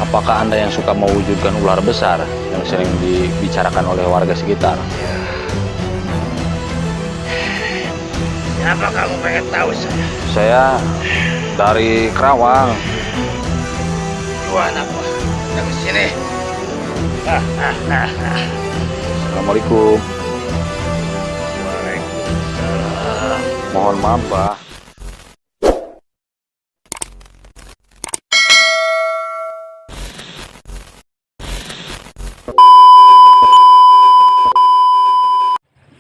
Apakah Anda yang suka mewujudkan ular besar yang sering dibicarakan oleh warga sekitar? Kenapa kamu pengen tahu saya? Saya dari Kerawang. Dua anak buah. Datang ke sini. Assalamualaikum. Waalaikumsalam. Mohon maaf, Pak.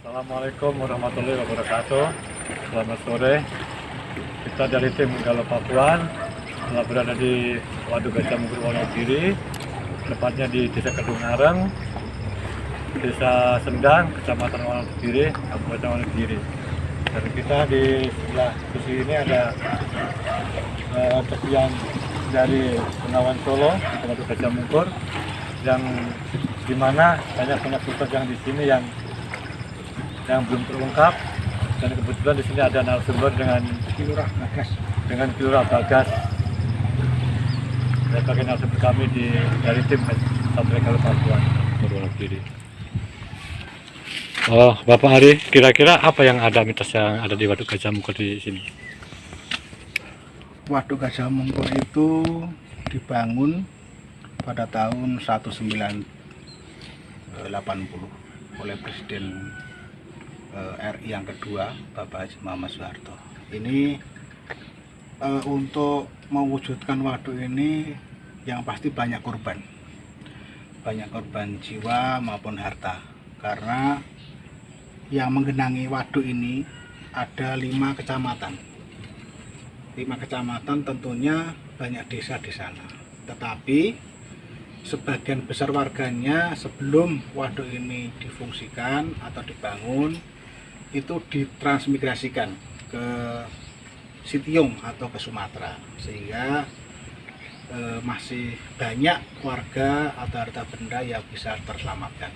Assalamualaikum warahmatullahi wabarakatuh. Selamat sore. Kita dari tim Galo Pakuan telah berada di Waduk Gajah Mungkur Wonogiri, tepatnya di Desa Kedung Areng, Desa Sendang, Kecamatan Wonogiri, Kabupaten Wonogiri. Dan kita di sebelah sisi ini ada tepian dari Bengawan Solo, Waduk Gajah Mungkur, yang dimana banyak mistos yang di sini yang belum terungkap, dan kebetulan di sini ada narasumber dengan Kilurah Bagas sebagai narasumber kami dari tim Satria Galo Pakuan Wonogiri. Oh, Bapak Ari, kira-kira apa yang ada mitos yang ada di Waduk Gajah Mungkur di sini? Waduk Gajah Mungkur itu dibangun pada tahun 1980 oleh Presiden RI yang kedua, Bapak Haji Muhammad Soeharto. Ini untuk mewujudkan waduk ini yang pasti banyak korban jiwa maupun harta, karena yang menggenangi waduk ini ada 5 kecamatan. 5 kecamatan tentunya banyak desa di sana, tetapi sebagian besar warganya sebelum waduk ini difungsikan atau dibangun itu ditransmigrasikan ke Sitiung atau ke Sumatera, sehingga masih banyak warga atau harta benda yang bisa terselamatkan.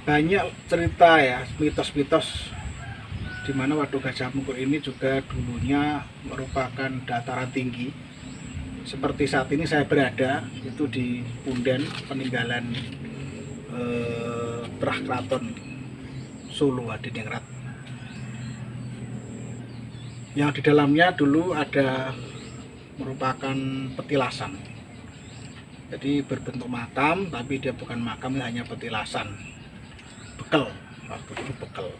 Banyak cerita ya, mitos-mitos di mana Waduk Gajah Mungkur ini juga dulunya merupakan dataran tinggi. Seperti saat ini saya berada itu di punden peninggalan Trah Kraton Solo Hadiningrat, yang di dalamnya dulu ada merupakan petilasan. Jadi berbentuk makam, tapi dia bukan makam, hanya petilasan, bekel, waktu itu bekel.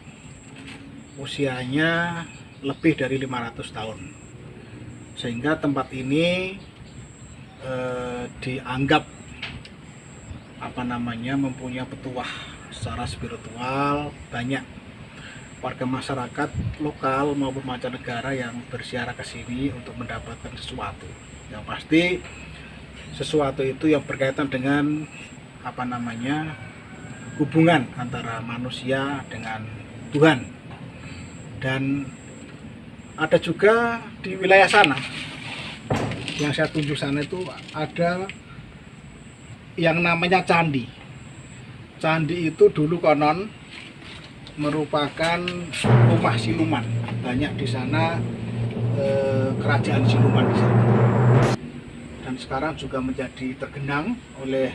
Usianya lebih dari 500 tahun, sehingga tempat ini dianggap mempunyai petuah secara spiritual. Banyak warga masyarakat lokal maupun mancanegara yang berziarah ke sini untuk mendapatkan sesuatu. Yang pasti sesuatu itu yang berkaitan dengan hubungan antara manusia dengan Tuhan. Dan ada juga di wilayah sana, yang saya tunjuk sana itu ada yang namanya candi. Candi itu dulu konon merupakan rumah siluman. Banyak di sana kerajaan siluman di sana. Dan sekarang juga menjadi tergenang oleh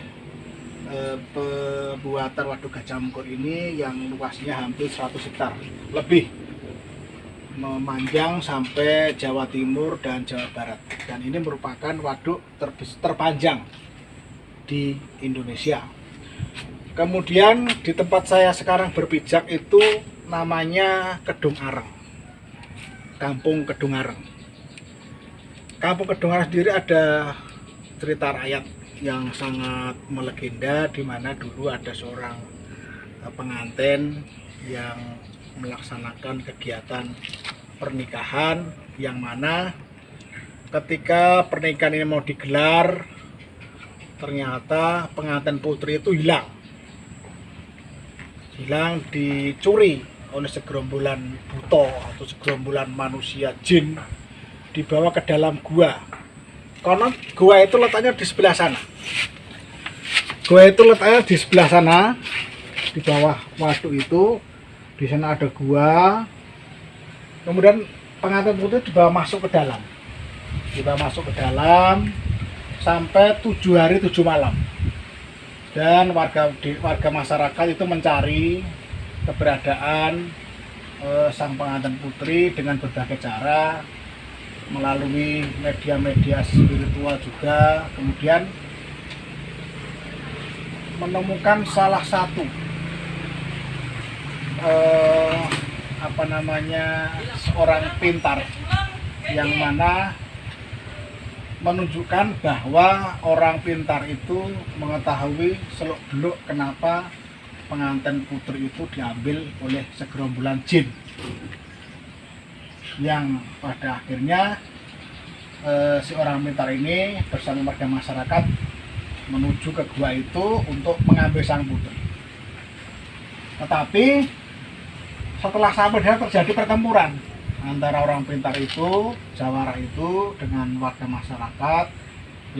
pembuatan Waduk Gajah Mungkur ini yang luasnya hampir 100 hektar lebih, memanjang sampai Jawa Timur dan Jawa Barat. Dan ini merupakan waduk terpanjang di Indonesia. Kemudian di tempat saya sekarang berpijak itu namanya Kedung Areng, Kampung Kedung Areng. Kampung Kedung Areng sendiri ada cerita rakyat yang sangat melegenda, di mana dulu ada seorang pengantin yang melaksanakan kegiatan pernikahan, yang mana ketika pernikahan ini mau digelar, ternyata pengantin putri itu hilang, dicuri oleh segerombolan buto atau segerombolan manusia jin, dibawa ke dalam gua. Konon gua itu letaknya di sebelah sana. Di bawah waduk itu, di sana ada gua. Kemudian pengantin putri dibawa masuk ke dalam, sampai 7 hari 7 malam. Dan warga masyarakat itu mencari keberadaan sang pengantin putri dengan berbagai cara, melalui media-media spiritual juga. Kemudian menemukan salah satu seorang pintar yang mana menunjukkan bahwa orang pintar itu mengetahui seluk-beluk kenapa pengantin putri itu diambil oleh segerombolan jin, yang pada akhirnya si orang pintar ini bersama warga masyarakat menuju ke gua itu untuk mengambil sang putri. Tetapi setelah sampai dia terjadi pertempuran antara orang pintar itu, jawara itu, dengan warga masyarakat,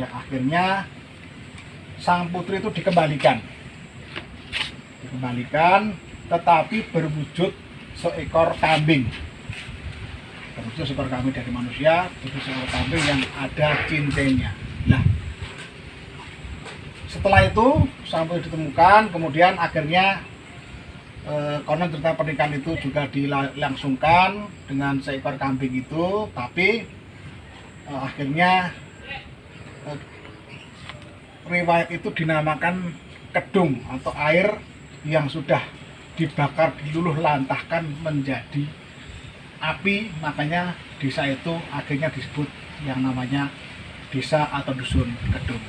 yang akhirnya sang putri itu dikembalikan, tetapi berwujud seekor kambing. Berwujud seekor kambing dari manusia, itu seekor kambing yang ada cincinnya. Nah, setelah itu sang putri ditemukan, kemudian akhirnya konon cerita pernikahan itu juga dilangsungkan dengan seekor kambing itu, tapi akhirnya riwayat itu dinamakan kedung atau air yang sudah dibakar, diluluh lantahkan menjadi api, makanya desa itu akhirnya disebut yang namanya desa atau dusun kedung.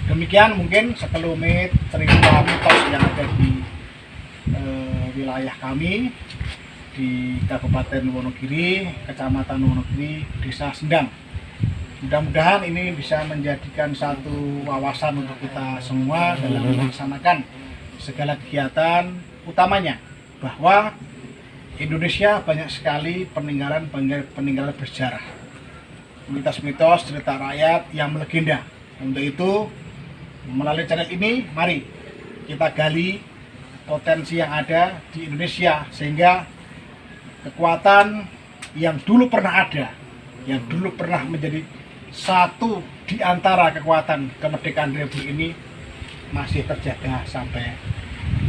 Demikian mungkin sekelumit cerita mitos yang ada di wilayah kami di Kabupaten Wonogiri, Kecamatan Wonogiri, Desa Sendang. Mudah-mudahan ini bisa menjadikan satu wawasan untuk kita semua dalam melaksanakan segala kegiatan, utamanya bahwa Indonesia banyak sekali peninggalan bersejarah, mitos-mitos, cerita rakyat yang melegenda. Untuk itu, melalui channel ini, mari kita gali potensi yang ada di Indonesia, sehingga kekuatan yang dulu pernah ada, yang dulu pernah menjadi satu di antara kekuatan kemerdekaan Republik ini masih terjaga sampai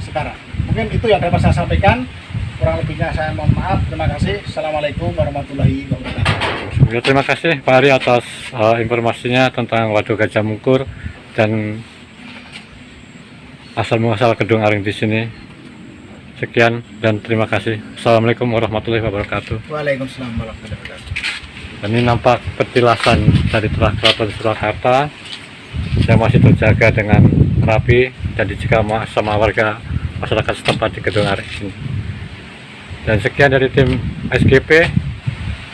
sekarang. Mungkin itu yang dapat saya sampaikan, kurang lebihnya saya mohon maaf. Terima kasih. Assalamualaikum warahmatullahi wabarakatuh. Ya, terima kasih Pak Ari atas informasinya tentang Waduk Gajah Mungkur dan asal muasal Kedung Aring di sini. Sekian dan terima kasih. Assalamualaikum warahmatullahi wabarakatuh. Waalaikumsalam warahmatullahi wabarakatuh. Dan ini nampak petilasan dari Telah Keraton Surakarta yang masih terjaga dengan rapi dan dijaga sama warga masyarakat setempat di Kedung Aring ini. Dan sekian dari tim SGP.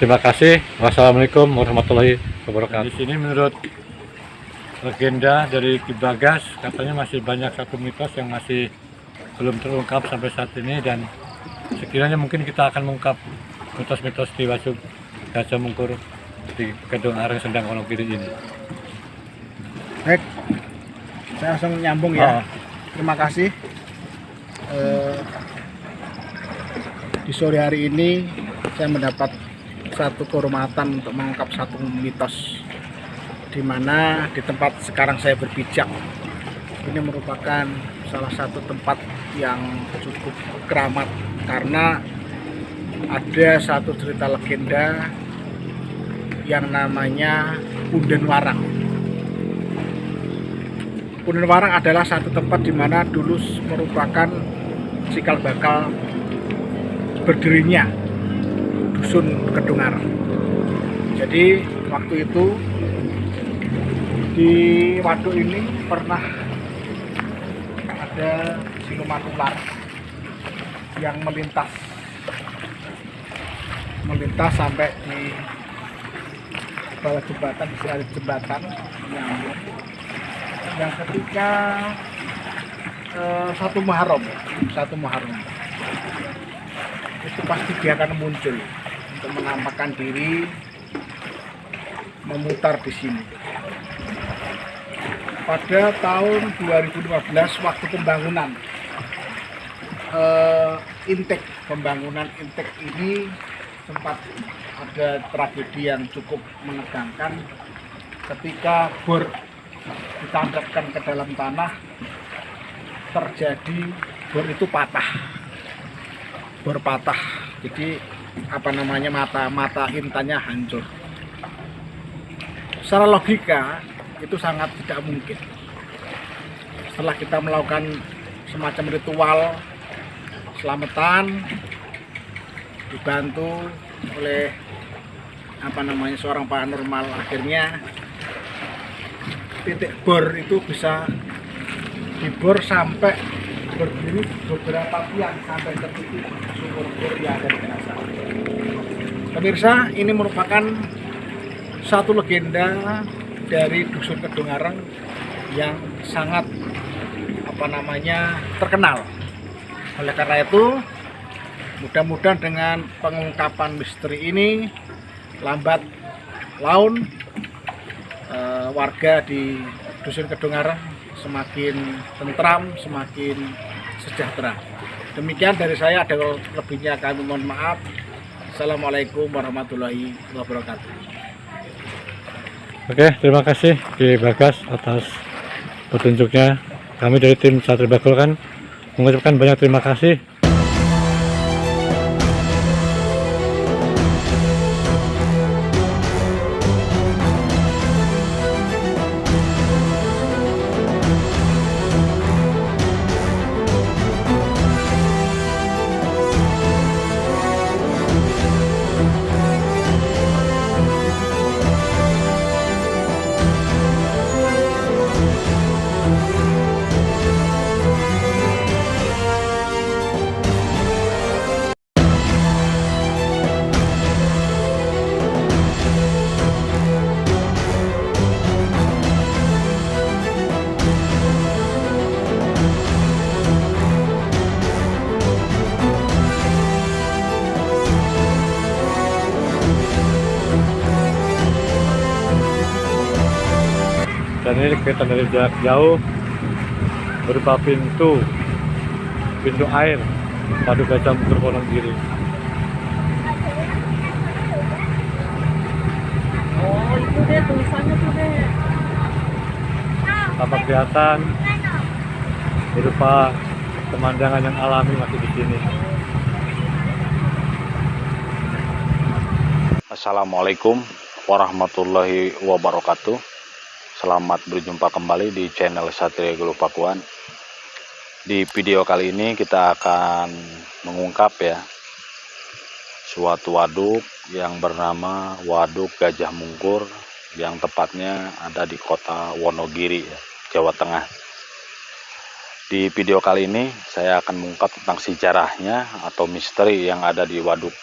Terima kasih. Wassalamualaikum warahmatullahi wabarakatuh. Di sini menurut legenda dari Ki Bagas, katanya masih banyak satu mitos yang masih belum terungkap sampai saat ini, dan sekiranya mungkin kita akan mengungkap mitos-mitos di Waduk Gajah Mungkur di Kedung Aring Sendang Wonogiri ini. Baik, saya langsung nyambung ya. Terima kasih. Di sore hari ini saya mendapat satu kehormatan untuk mengungkap satu mitos, di mana di tempat sekarang saya berpijak ini merupakan salah satu tempat yang cukup keramat, karena ada satu cerita legenda yang namanya Punden Warang. Punden Warang adalah satu tempat di mana dulu merupakan cikal bakal berdirinya dusun Kedung Aring. Jadi waktu itu di waduk ini pernah ada siluman ular yang melintas sampai di bawah jembatan, di jembatan yang ketika satu Muharram itu pasti dia akan muncul untuk menampakkan diri, memutar di sini. Pada tahun 2015 waktu pembangunan pembangunan Intek ini sempat ada tragedi yang cukup menegangkan, ketika bor ditancapkan ke dalam tanah terjadi bor itu patah, bor patah, jadi mata intannya hancur. Secara logika itu sangat tidak mungkin. Setelah kita melakukan semacam ritual selamatan dibantu oleh seorang paranormal, akhirnya titik bor itu bisa dibor sampai berdiri beberapa tiang sampai ke titik sumber bor yang ada di dasar. Pemirsa, ini merupakan satu legenda dari Dusun Kedungareng yang sangat terkenal. Oleh karena itu, mudah-mudahan dengan pengungkapan misteri ini lambat laun warga di Dusun Kedungareng semakin tentram, semakin sejahtera. Demikian dari saya, ada lebihnya kami mohon maaf. Assalamualaikum warahmatullahi wabarakatuh. Oke, terima kasih Ki Bagas atas petunjuknya. Kami dari tim Satria Bagul kan mengucapkan banyak terima kasih. Dan ini kelihatan dari jarak jauh berupa pintu air Waduk Gajah Mungkur Wonogiri. Oh, itu deh tulisannya tuh deh. Tampak kelihatan berupa pemandangan yang alami masih di sini. Assalamualaikum warahmatullahi wabarakatuh. Selamat berjumpa kembali di channel Satria Galuh Pakuan. Di video kali ini kita akan mengungkap suatu waduk yang bernama Waduk Gajah Mungkur, yang tepatnya ada di kota Wonogiri, Jawa Tengah. Di video kali ini saya akan mengungkap tentang sejarahnya atau misteri yang ada di Waduk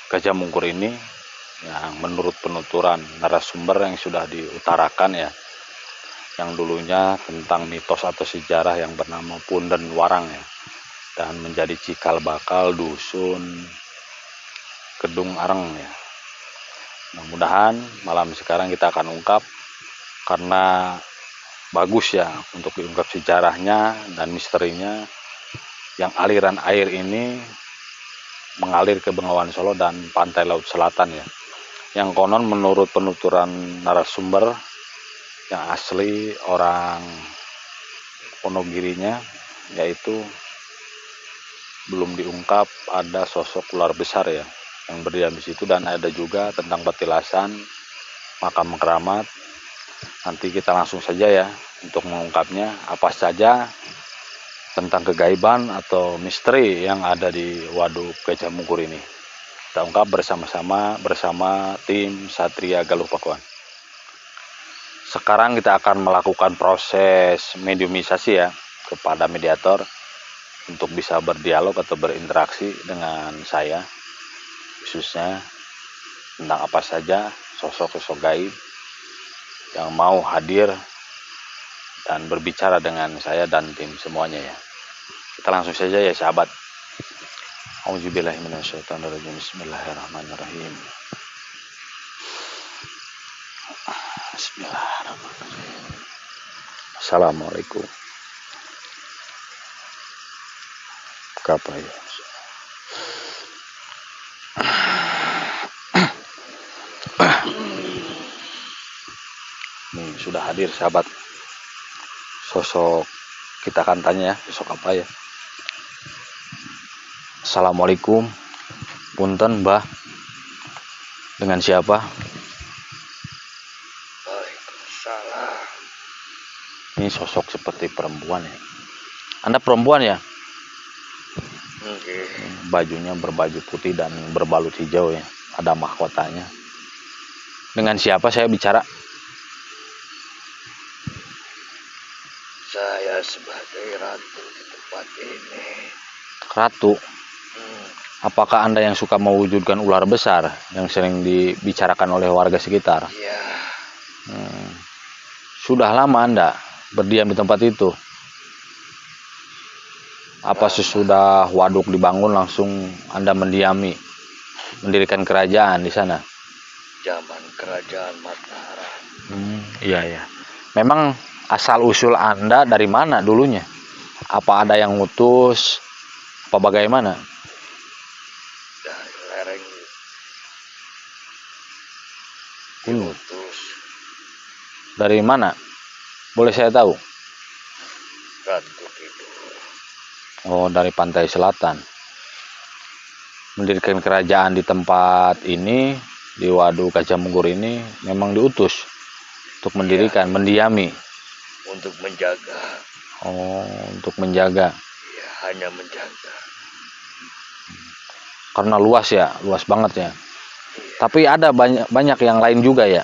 Gajah Mungkur ini, yang menurut penuturan narasumber yang sudah diutarakan yang dulunya tentang mitos atau sejarah yang bernama Punden Warang dan menjadi cikal bakal dusun Kedung Areng Mudah-mudahan malam sekarang kita akan ungkap, karena bagus untuk diungkap sejarahnya dan misterinya, yang aliran air ini mengalir ke Bengawan Solo dan pantai Laut Selatan yang konon menurut penuturan narasumber yang asli orang Wonogirinya, yaitu belum diungkap ada sosok ular besar yang berdiam di situ, dan ada juga tentang petilasan makam keramat. Nanti kita langsung saja untuk mengungkapnya apa saja tentang kegaiban atau misteri yang ada di Waduk Gajah Mungkur ini. Kita ungkap bersama-sama bersama tim Satria Galuh Pakuan. Sekarang kita akan melakukan proses mediumisasi kepada mediator untuk bisa berdialog atau berinteraksi dengan saya, khususnya tentang apa saja sosok-sosok gaib yang mau hadir dan berbicara dengan saya dan tim semuanya Kita langsung saja sahabat. Auzubillahiminasyaitonirrajim. Bismillahirrahmanirrahim. Bismillahirrahmanirrahim. Assalamualaikum. Kapan sudah hadir sahabat. Sosok kita akan tanya ya, sosok apa ya. Assalamualaikum, punten Mbah, dengan siapa? Waalaikumsalam. Ini sosok seperti perempuan ya. Anda perempuan ya? Oke. Bajunya berbaju putih dan berbalut hijau ya. Ada mahkotanya. Dengan siapa saya bicara? Saya sebagai ratu di tempat ini. Ratu. Apakah Anda yang suka mewujudkan ular besar yang sering dibicarakan oleh warga sekitar? Iya. Sudah lama Anda berdiam di tempat itu? Apa sesudah waduk dibangun langsung Anda mendirikan kerajaan di sana? Zaman kerajaan Mataram. Iya ya. Memang asal usul Anda dari mana dulunya? Apa ada yang ngutus? Apa bagaimana? Dari lereng Gunung. diutus Dari mana? Boleh saya tahu? Ratu Kidul. Oh, dari pantai selatan. Mendirikan kerajaan di tempat ini, di Waduk Gajah Mungkur ini, memang diutus untuk mendirikan, mendiami. Untuk menjaga. Oh, untuk menjaga. Ya, hanya menjaga. Karena luas ya, luas banget ya. Tapi ada banyak yang lain juga ya.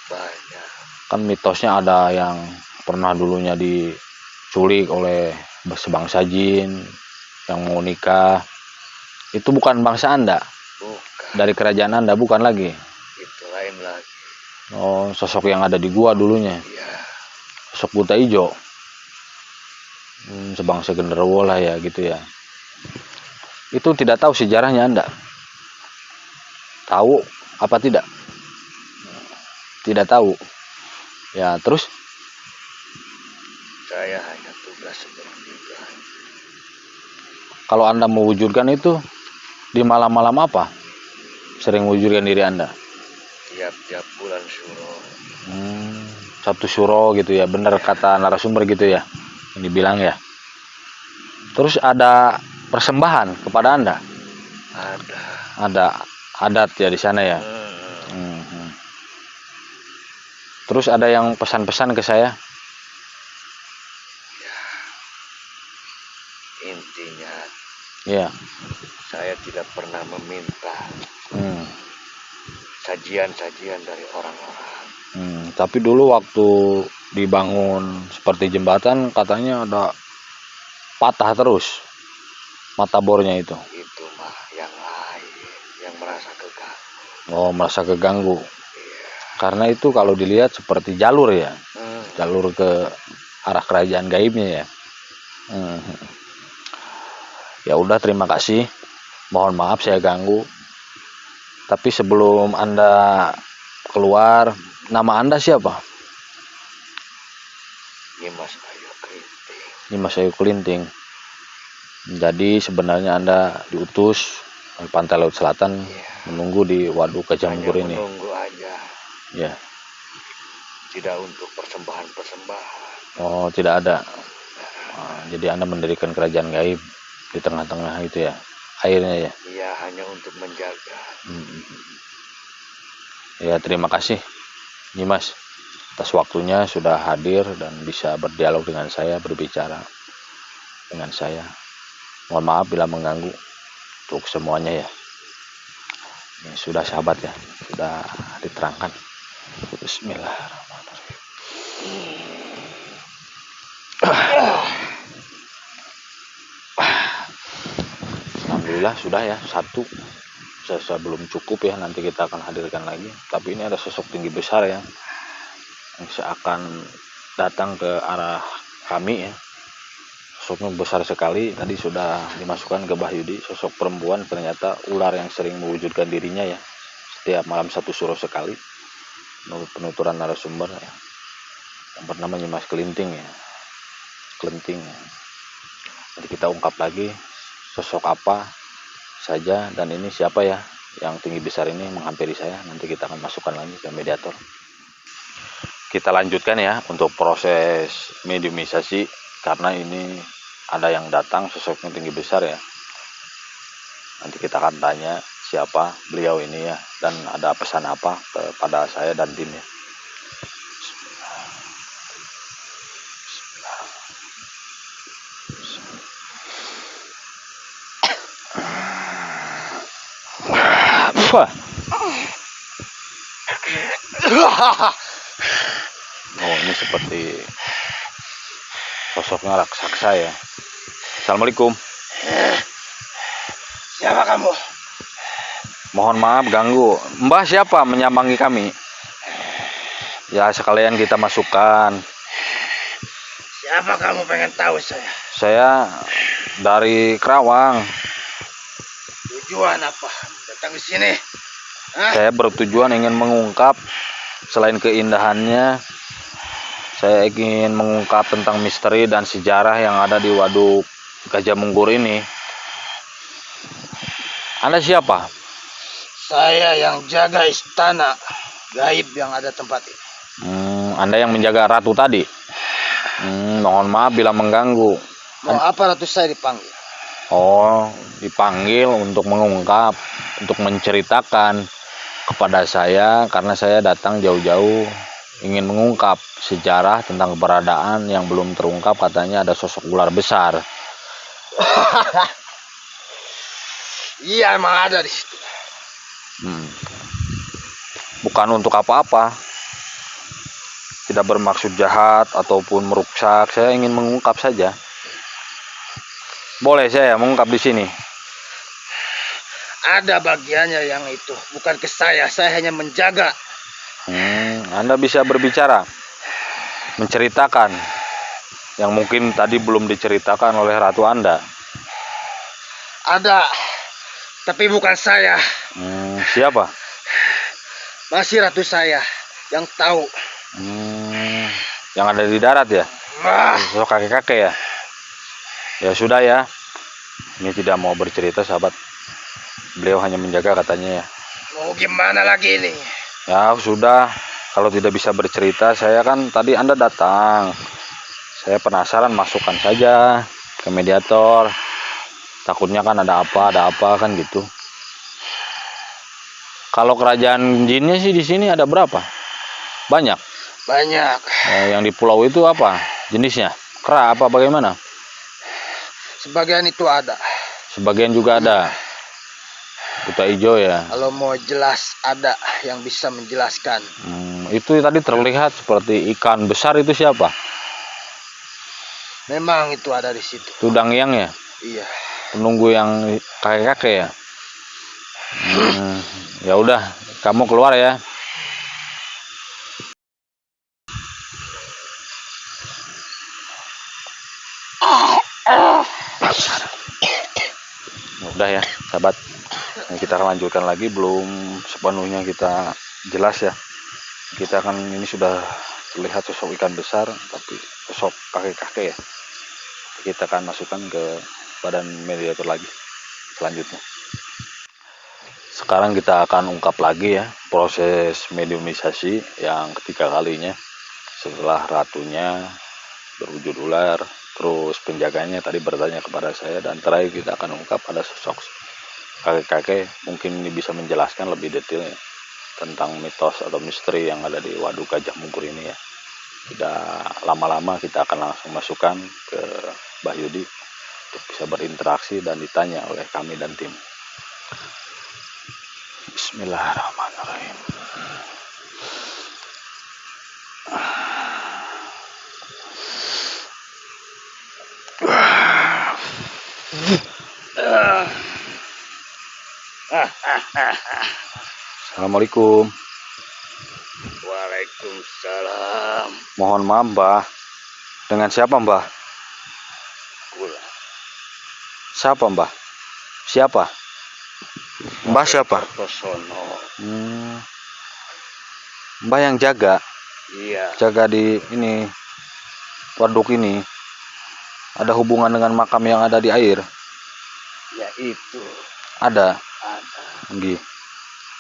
Banyak. Kan mitosnya ada yang pernah dulunya diculik oleh sebangsa jin yang mau nikah. Itu bukan bangsa Anda, Bukan. dari kerajaan Anda, bukan lagi. Itu lain lagi. Oh, sosok yang ada di gua dulunya, Ya. sosok buta hijau. Sebangsa genderuwo lah ya gitu ya. Itu tidak tahu sejarahnya Anda? Tahu apa tidak? Tidak tahu. Ya, terus Saya hanya tugas seperti itu. kalau Anda mewujudkan itu di malam-malam apa? Sering mewujudkan diri Anda? Tiap-tiap bulan Syuro. Sabtu Syuro gitu ya, benar kata narasumber gitu ya, yang dibilang ya. Terus ada persembahan kepada Anda? Ada. Ada adat ya di sana ya. Terus ada yang pesan-pesan ke saya? Intinya Ya. saya tidak pernah meminta sajian-sajian dari orang-orang. Tapi dulu waktu dibangun seperti jembatan katanya ada patah terus mata bornya itu. Itu mah yang lain, yang merasa keganggu. Oh, merasa keganggu. Karena itu kalau dilihat seperti jalur ya, jalur ke arah kerajaan gaibnya ya. Ya udah, terima kasih. Mohon maaf saya ganggu. Tapi sebelum Anda keluar, nama Anda siapa? Nyimas Ayu Kerinting. Nyimas Ayu Kerinting. Jadi sebenarnya Anda diutus oleh Pantai Laut Selatan menunggu di Waduk Gajah Hanya Mungkur ini. menunggu aja. Ya. Tidak untuk persembahan-persembahan. Oh, tidak ada. Jadi Anda mendirikan kerajaan gaib di tengah-tengah itu ya, airnya ya. Iya, hanya untuk menjaga. Ya, terima kasih Nyimas atas waktunya sudah hadir dan bisa berdialog dengan saya, berbicara dengan saya. Mohon maaf bila mengganggu untuk semuanya ya. Ini sudah sahabat ya, sudah diterangkan. Bismillahirrahmanirrahim. Alhamdulillah sudah ya, satu. Saya belum cukup ya, nanti kita akan hadirkan lagi. Tapi ini ada sosok tinggi besar ya, yang seakan datang ke arah kami ya. Sosoknya besar sekali. Tadi sudah dimasukkan ke Mbah Yudi, sosok perempuan, ternyata ular yang sering mewujudkan dirinya ya, setiap malam satu Syuro sekali. Menurut penuturan narasumber ya, yang bernama Nyimas Kerinting ya, Kerinting ya. Nanti kita ungkap lagi sosok apa saja dan ini siapa ya yang tinggi besar ini menghampiri saya. Nanti kita akan masukkan lagi ke mediator. kita lanjutkan ya untuk proses mediumisasi, karena ini ada yang datang sosoknya tinggi besar ya. Nanti kita akan tanya siapa beliau ini ya, dan ada pesan apa kepada saya dan tim ya. Wah. Oh, ini seperti sosoknya raksasa ya. Assalamualaikum. Siapa kamu? Mohon maaf ganggu. Mbah siapa menyambangi kami? Ya sekalian kita masukkan. Siapa kamu pengen tahu saya? Saya dari Kerawang. Tujuan apa? Datang ke sini? Hah? Saya bertujuan ingin mengungkap, selain keindahannya, saya ingin mengungkap tentang misteri dan sejarah yang ada di Waduk Gajah Mungkur ini. Anda siapa? Saya yang jaga istana gaib yang ada tempat ini. Anda yang menjaga ratu tadi? Mohon maaf bila mengganggu. Mau apa ratu saya dipanggil? Oh, dipanggil untuk mengungkap, untuk menceritakan kepada saya, karena saya datang jauh-jauh ingin mengungkap sejarah tentang keberadaan yang belum terungkap. Katanya ada sosok ular besar. Iya, emang ada di situ. Bukan untuk apa-apa, tidak bermaksud jahat ataupun merusak. Saya ingin mengungkap saja. Boleh saya mengungkap di sini? Ada bagiannya yang itu, bukan ke saya hanya menjaga. Anda bisa berbicara, menceritakan yang mungkin tadi belum diceritakan oleh ratu Anda. Ada, tapi bukan saya. Siapa? Masih ratu saya yang tahu. Yang ada di darat ya? Sosok kakek-kakek ya? Ya sudah ya, ini tidak mau bercerita sahabat. Beliau hanya menjaga katanya ya. Mau gimana lagi ini? Ya sudah, kalau tidak bisa bercerita, saya kan tadi Anda datang. Saya penasaran, masukkan saja ke mediator. Takutnya kan ada apa kan gitu. Kalau kerajaan jinnya sih di sini ada berapa? Banyak. Banyak. Yang di pulau itu apa jenisnya? Kera apa bagaimana? Sebagian itu ada. Sebagian juga ada. Kuta hijau ya. Kalau mau jelas ada yang bisa menjelaskan. Itu tadi terlihat seperti ikan besar, itu siapa? Memang itu ada di situ. Itu Dangyang ya? Iya. Penunggu yang kakek-kakek ya? Ya udah, kamu keluar ya. Udah ya sahabat, kita akan lanjutkan lagi, belum sepenuhnya kita jelas ya. Kita akan, ini sudah terlihat sosok ikan besar, tapi sosok kakek-kakek ya. Kita akan masukkan ke badan mediator lagi selanjutnya. Sekarang kita akan ungkap lagi ya proses mediumisasi yang ketiga kalinya, setelah ratunya berwujud ular, terus penjaganya tadi bertanya kepada saya, dan terakhir kita akan ungkap ada sosok kakek-kakek. Mungkin ini bisa menjelaskan lebih detail ya, tentang mitos atau misteri yang ada di Waduk Gajah Mungkur ini ya. Tidak lama-lama kita akan langsung masukkan ke Mbah Yudi untuk bisa berinteraksi dan ditanya oleh kami dan tim. Bismillahirrahmanirrahim. Assalamualaikum. Waalaikumsalam. Mohon maaf Mbah, dengan siapa Mbah? Kula. Siapa Mbah? Siapa? Mbah siapa? Tosono. Mbah yang jaga Iya. di ini waduk ini, ada hubungan dengan makam yang ada di air? Ya itu. Ada. Ada. Nggih.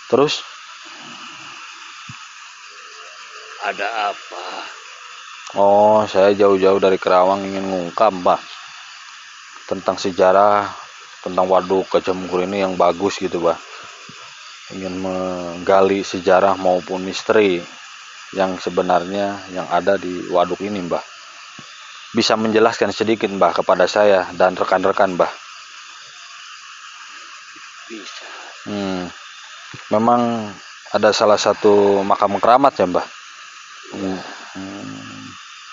Terus Ada apa? Oh, saya jauh-jauh dari Kerawang ingin ngungkap, Mbah, tentang sejarah, tentang Waduk Gajah Mungkur ini yang bagus gitu, Mbah. Ingin menggali sejarah maupun misteri yang sebenarnya yang ada di waduk ini, Mbah. Bisa menjelaskan sedikit, Mbah, kepada saya dan rekan-rekan, Mbah? Bisa. Memang ada salah satu makam keramat ya, Mbah?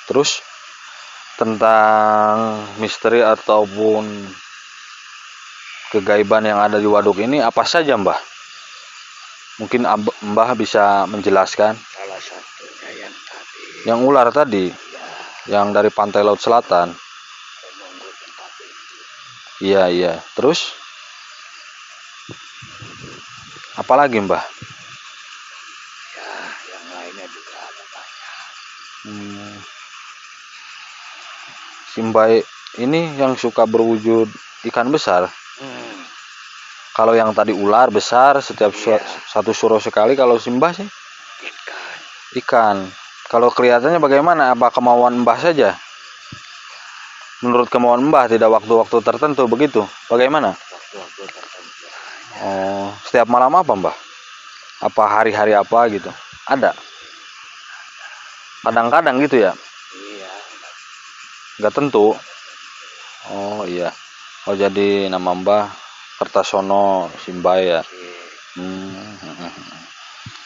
Terus tentang misteri ataupun kegaiban yang ada di waduk ini apa saja, Mbah? Mungkin Mbah bisa menjelaskan. Salah satunya yang tadi. Yang ular tadi, yang dari pantai Laut Selatan. Menunggu tempat itu. Iya. Terus apalagi, Mbah? Ya, yang lainnya juga ada banyak. Simbai ini yang suka berwujud ikan besar. Kalau yang tadi ular besar setiap satu suro sekali, kalau Simbah sih ikan. Kalau kelihatannya bagaimana? Apa kemauan Mbah saja? Menurut kemauan Mbah, tidak waktu-waktu tertentu begitu? Bagaimana? Waktu-waktu tertentu. Oh, setiap malam apa, Mbah? Apa hari-hari apa gitu? Ada? Kadang-kadang gitu ya? Iya. Nggak tentu. Oh iya. Oh, jadi nama Mbah Kertasono Simbai ya.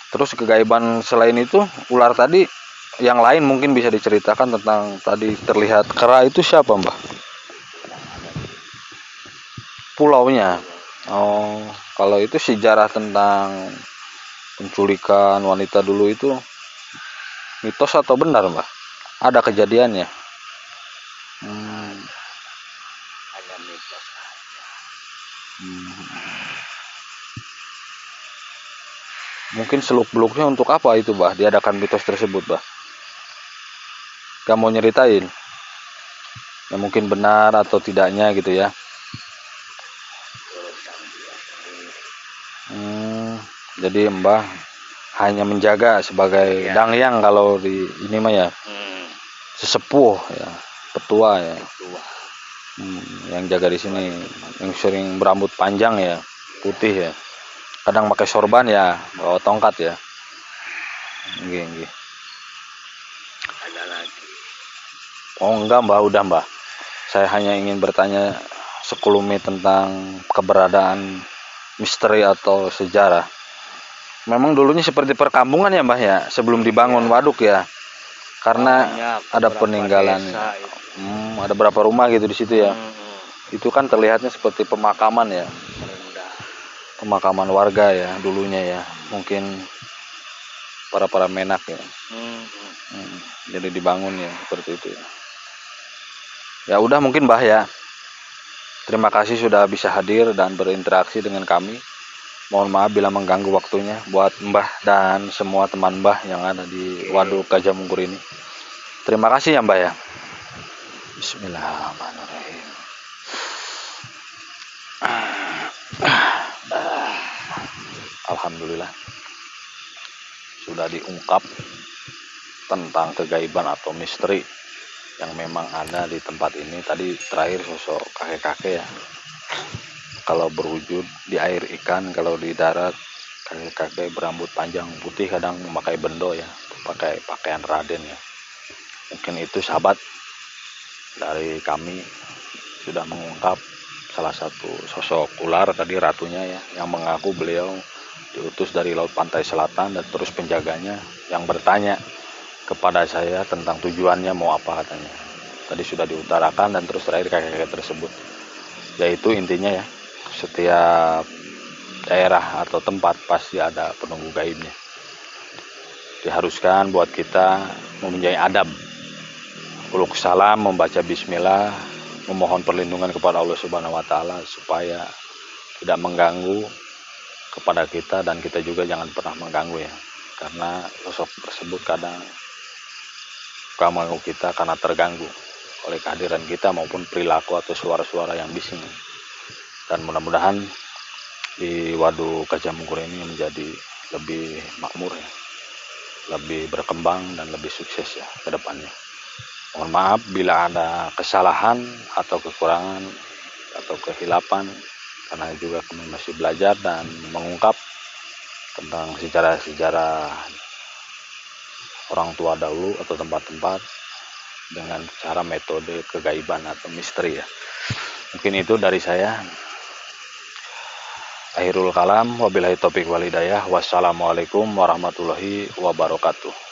Terus kegaiban selain itu ular tadi yang lain mungkin bisa diceritakan tentang tadi terlihat kera itu siapa, Mbah? Pulaunya. Oh, kalau itu sejarah tentang penculikan wanita dulu itu mitos atau benar, Mbah? Ada kejadiannya? Hanya mitos aja. Mungkin seluk-beluknya untuk apa itu, Bah, diadakan mitos tersebut, Bah? Gak mau nyeritain? Ya mungkin benar atau tidaknya gitu ya. Jadi Mbah hanya menjaga sebagai dangyang kalau di ini mah ya. Sesepuh ya, petua ya. Yang jaga di sini, yang sering berambut panjang ya, putih ya. Kadang pakai sorban ya, bawa tongkat ya. Nggih. Ada lagi. Oh enggak, Mbah, udah, Mbah. Saya hanya ingin bertanya sekelumit tentang keberadaan misteri atau sejarah. Memang dulunya seperti perkampungan ya, Mbah ya, sebelum dibangun waduk ya. Karena ada peninggalan. Ada berapa rumah gitu di situ ya. Itu kan terlihatnya seperti pemakaman ya. Pemakaman warga ya dulunya ya. Mungkin para menak ya. Jadi dibangun ya seperti itu ya. Ya udah mungkin, Mbah ya. Terima kasih sudah bisa hadir dan berinteraksi dengan kami. Mohon maaf bila mengganggu waktunya buat Mbah dan semua teman Mbah yang ada di Waduk Gajah Mungkur ini. Terima kasih ya, Mbah ya. Bismillahirrahmanirrahim. Alhamdulillah sudah diungkap tentang kegaiban atau misteri yang memang ada di tempat ini. Tadi terakhir sosok kakek-kakek ya, kalau berwujud di air ikan, kalau di darat kakek-kakek berambut panjang putih, kadang memakai bendo ya, pakai pakaian Raden ya. Mungkin itu sahabat dari kami sudah mengungkap salah satu sosok ular tadi, ratunya ya, yang mengaku beliau diutus dari laut pantai selatan dan terus penjaganya yang bertanya kepada saya tentang tujuannya mau apa katanya. Tadi sudah diutarakan dan terus terakhir kakek-kakek tersebut. Yaitu intinya ya, setiap daerah atau tempat pasti ada penunggu gaibnya. Diharuskan buat kita mempunyai adab. Uluk salam, membaca bismillah, memohon perlindungan kepada Allah Subhanahu wa taala supaya tidak mengganggu kepada kita dan kita juga jangan pernah mengganggu ya. Karena sosok tersebut kadang mengganggu kita karena terganggu oleh kehadiran kita maupun perilaku atau suara-suara yang bising. Dan mudah-mudahan di Waduk Gajah Mungkur ini menjadi lebih makmur ya. lebih berkembang dan lebih sukses ya ke depannya. Mohon maaf bila ada kesalahan atau kekurangan atau kehilapan, karena juga kami masih belajar dan mengungkap tentang sejarah-sejarah orang tua dahulu atau tempat-tempat dengan cara metode kegaiban atau misteri ya. Mungkin itu dari saya. Akhirul kalam, wabillahi taufiq wal hidayah. Wassalamualaikum warahmatullahi wabarakatuh.